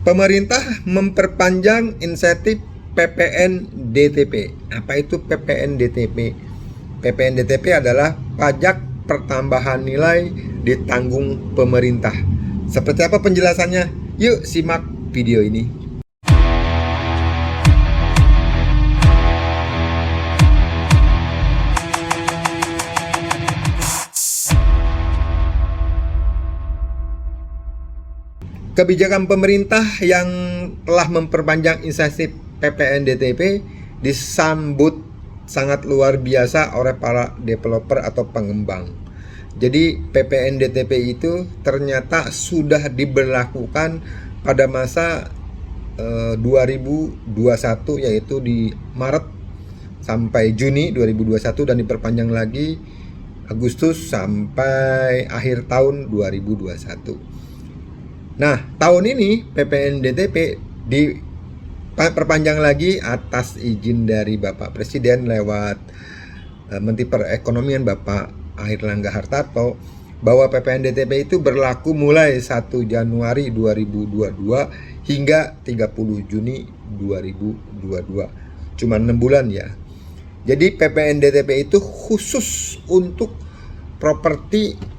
Pemerintah memperpanjang insentif PPN DTP. Apa itu PPN DTP? PPN DTP adalah pajak pertambahan nilai ditanggung pemerintah. Seperti apa penjelasannya? Yuk simak video ini. Kebijakan pemerintah yang telah memperpanjang insentif PPN DTP disambut sangat luar biasa oleh para developer atau pengembang. Jadi PPN DTP itu ternyata sudah diberlakukan pada masa 2021, yaitu di Maret sampai Juni 2021 dan diperpanjang lagi Agustus sampai akhir tahun 2021. Nah, tahun ini PPN DTP diperpanjang lagi atas izin dari Bapak Presiden lewat Menteri Perekonomian Bapak Airlangga Hartarto, bahwa PPN DTP itu berlaku mulai 1 Januari 2022 hingga 30 Juni 2022. Cuma 6 bulan ya. Jadi PPN DTP itu khusus untuk properti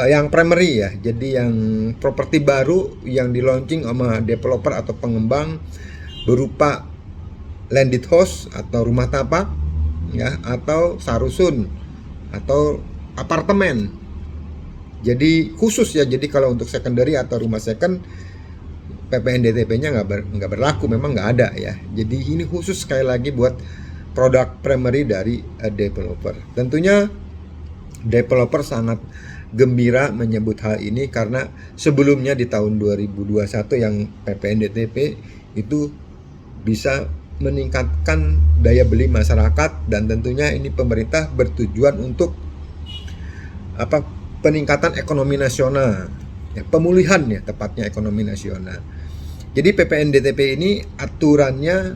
yang primary ya, jadi yang properti baru yang di launching sama developer atau pengembang berupa landed house atau rumah tapak ya, atau sarusun atau apartemen. Jadi khusus ya, jadi kalau untuk secondary atau rumah second PPN DTP-nya nggak berlaku, memang nggak ada ya. Jadi ini khusus sekali lagi buat produk primary dari developer. Tentunya developer sangat gembira menyebut hal ini karena sebelumnya di tahun 2021 yang PPN DTP itu bisa meningkatkan daya beli masyarakat, dan tentunya ini pemerintah bertujuan untuk peningkatan ekonomi nasional ya, pemulihan ya tepatnya ekonomi nasional. Jadi PPN DTP ini aturannya,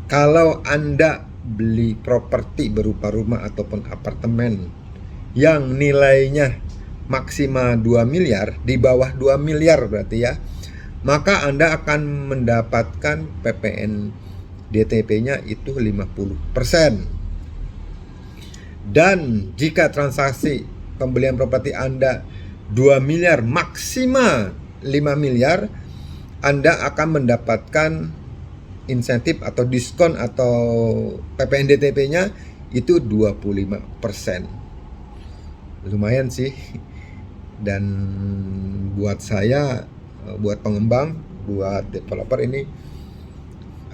kalau Anda beli properti berupa rumah ataupun apartemen yang nilainya maksimal 2 miliar, di bawah 2 miliar berarti ya, maka Anda akan mendapatkan PPN DTP-nya itu 50%. Dan jika transaksi pembelian properti Anda 2 miliar maksimal 5 miliar, Anda akan mendapatkan insentif atau diskon atau PPN DTP-nya itu 25%. Lumayan sih. Dan buat saya, buat pengembang, buat developer, ini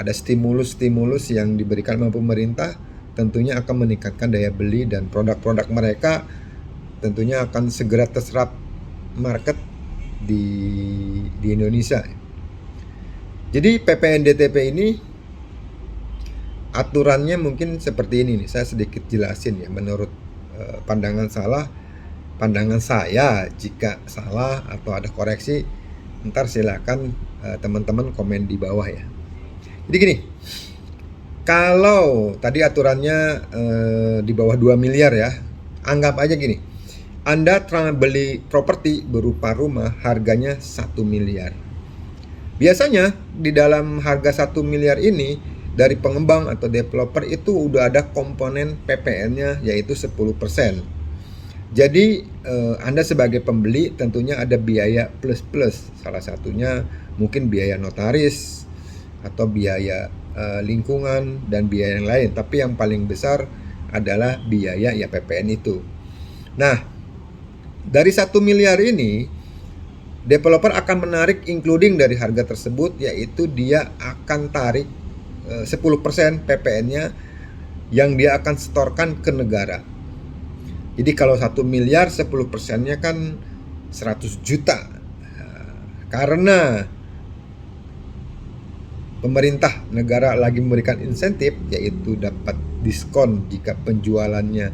ada stimulus yang diberikan oleh pemerintah, tentunya akan meningkatkan daya beli dan produk-produk mereka tentunya akan segera terserap market di Indonesia. Jadi PPN DTP ini aturannya mungkin seperti ini nih, saya sedikit jelasin ya menurut pandangan saya. Jika salah atau ada koreksi, ntar silakan teman-teman komen di bawah ya. Jadi gini, kalau tadi aturannya di bawah 2 miliar ya, anggap aja gini, Anda telah beli properti berupa rumah harganya 1 miliar. Biasanya di dalam harga 1 miliar ini dari pengembang atau developer itu udah ada komponen PPN-nya yaitu 10%. Jadi Anda sebagai pembeli tentunya ada biaya plus-plus, salah satunya mungkin biaya notaris atau biaya lingkungan dan biaya yang lain, tapi yang paling besar adalah biaya ya PPN itu. Nah, dari 1 miliar ini developer akan menarik including dari harga tersebut, yaitu dia akan tarik 10% PPN-nya yang dia akan setorkan ke negara. Jadi kalau 1 miliar 10%-nya kan 100 juta. Karena pemerintah negara lagi memberikan insentif, yaitu dapat diskon jika penjualannya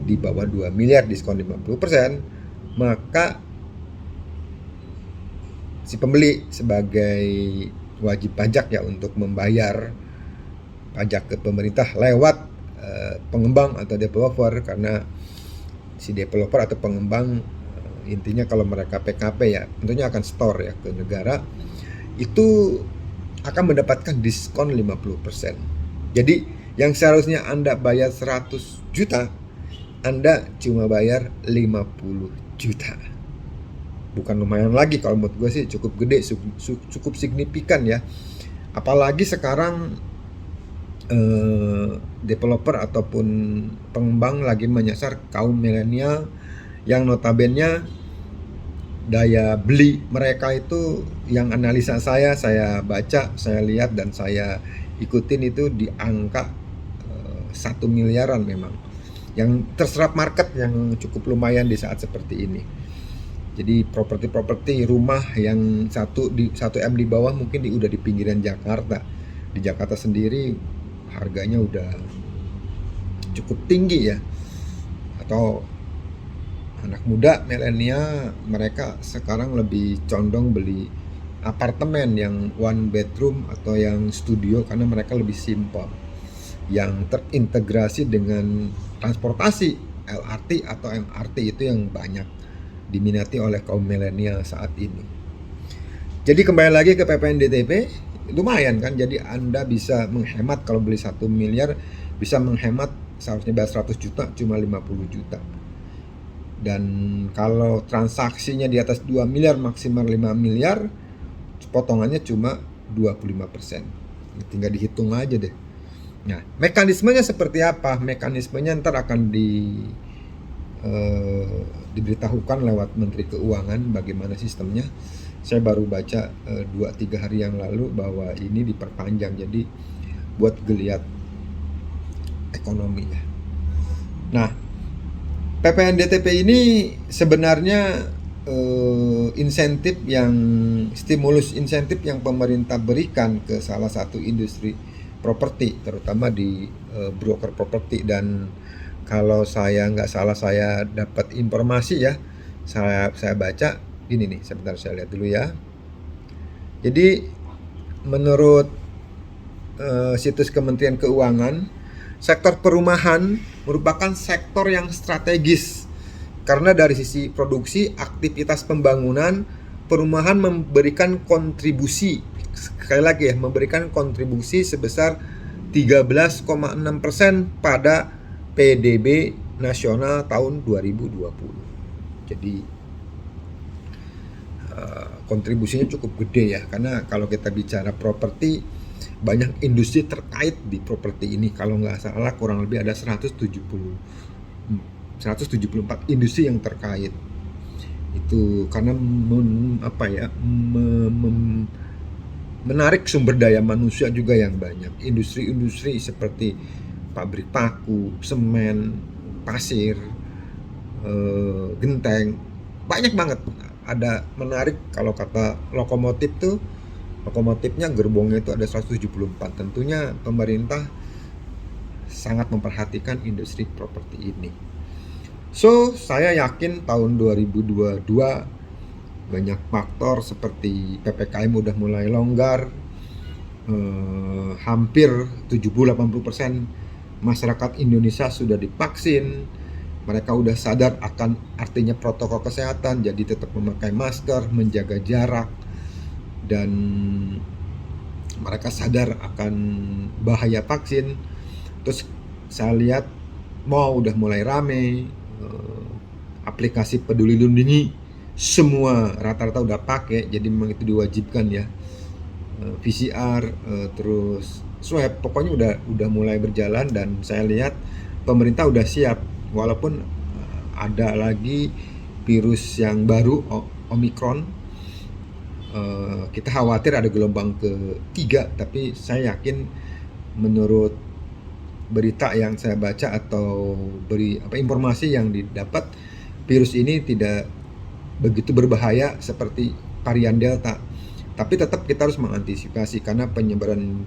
di bawah 2 miliar, diskon 50%, maka si pembeli sebagai wajib pajak ya untuk membayar pajak ke pemerintah lewat pengembang atau developer, karena si developer atau pengembang intinya kalau mereka PKP ya, tentunya akan store ya ke negara, itu akan mendapatkan diskon 50%. Jadi yang seharusnya Anda bayar 100 juta, Anda cuma bayar 50 juta. Bukan lumayan lagi, kalau menurut gue sih cukup gede, cukup signifikan ya. Apalagi sekarang developer ataupun pengembang lagi menyasar kaum milenial yang notabene daya beli mereka itu, yang analisa saya baca, saya lihat dan saya ikutin itu di angka 1 miliaran memang yang terserap market yang cukup lumayan di saat seperti ini. Jadi properti rumah yang 1 M di bawah mungkin udah di pinggiran Jakarta. Di Jakarta sendiri harganya udah cukup tinggi ya. Atau anak muda milenial mereka sekarang lebih condong beli apartemen yang 1 bedroom atau yang studio karena mereka lebih simpel, yang terintegrasi dengan transportasi LRT atau MRT, itu yang banyak diminati oleh kaum milenial saat ini. Jadi kembali lagi ke PPNDTP, lumayan kan, jadi Anda bisa menghemat. Kalau beli 1 miliar bisa menghemat, seharusnya bayar 100 juta cuma 50 juta. Dan kalau transaksinya di atas 2 miliar maksimal 5 miliar, potongannya cuma 25%. Tinggal dihitung aja deh. Nah, mekanismenya seperti apa? Mekanismenya ntar akan diberitahukan lewat Menteri Keuangan bagaimana sistemnya. Saya baru baca 2-3 hari yang lalu bahwa ini diperpanjang, jadi buat geliat ekonomi ya. Nah, PPNDTP ini sebenarnya stimulus insentif yang pemerintah berikan ke salah satu industri properti, terutama di broker properti. Dan kalau saya nggak salah, saya dapat informasi ya, saya baca ini nih, sebentar saya lihat dulu ya. Jadi menurut situs Kementerian Keuangan, sektor perumahan merupakan sektor yang strategis karena dari sisi produksi, aktivitas pembangunan, perumahan memberikan kontribusi, sekali lagi ya, memberikan kontribusi sebesar 13,6% pada PDB nasional tahun 2020. Jadi kontribusinya cukup gede ya, karena kalau kita bicara properti, banyak industri terkait di properti ini. Kalau nggak salah kurang lebih ada 174 industri yang terkait. Itu karena menarik sumber daya manusia juga yang banyak. Industri-industri seperti pabrik paku, semen, pasir, genteng, banyak banget. Ada menarik kalau kata lokomotif tuh, lokomotifnya gerbongnya itu ada 174. Tentunya pemerintah sangat memperhatikan industri properti ini. So, saya yakin tahun 2022 banyak faktor seperti PPKM udah mulai longgar, hampir 70-80% masyarakat Indonesia sudah divaksin. Mereka udah sadar akan artinya protokol kesehatan, jadi tetap memakai masker, menjaga jarak, dan mereka sadar akan bahaya vaksin. Terus saya lihat mall udah mulai rame, aplikasi Peduli Lindungi semua rata-rata udah pakai, jadi memang itu diwajibkan ya. PCR, terus swab, pokoknya udah mulai berjalan. Dan saya lihat pemerintah udah siap, walaupun ada lagi virus yang baru, Omicron. Kita khawatir ada gelombang ketiga, tapi saya yakin menurut berita yang saya baca atau informasi yang didapat, virus ini tidak begitu berbahaya seperti varian Delta. Tapi tetap kita harus mengantisipasi karena penyebaran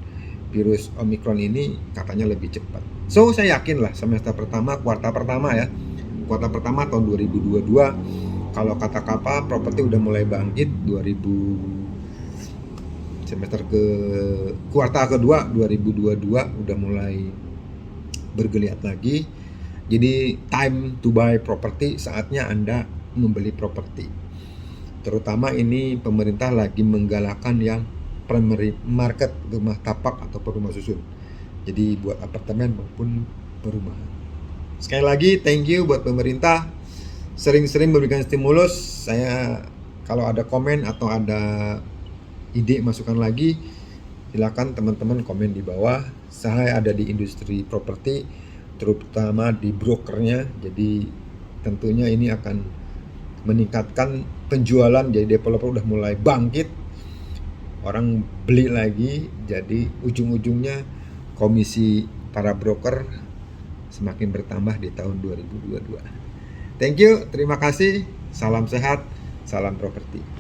virus Omicron ini katanya lebih cepat. So, saya yakin lah semester pertama, kuartal pertama tahun 2022, kalau kata Kapa, properti udah mulai bangkit. Kuartal kedua 2022 udah mulai bergeliat lagi. Jadi time to buy property, saatnya Anda membeli properti. Terutama ini pemerintah lagi menggalakkan yang primary market, rumah tapak ataupun rumah susun. Jadi buat apartemen maupun perumahan. Sekali lagi thank you buat pemerintah, sering-sering memberikan stimulus. Saya kalau ada komen atau ada ide masukan lagi, silakan teman-teman komen di bawah. Saya ada di industri properti, terutama di brokernya. Jadi tentunya ini akan meningkatkan penjualan, jadi developer udah mulai bangkit, orang beli lagi, jadi ujung-ujungnya komisi para broker semakin bertambah di tahun 2022. Thank you, terima kasih, salam sehat, salam properti.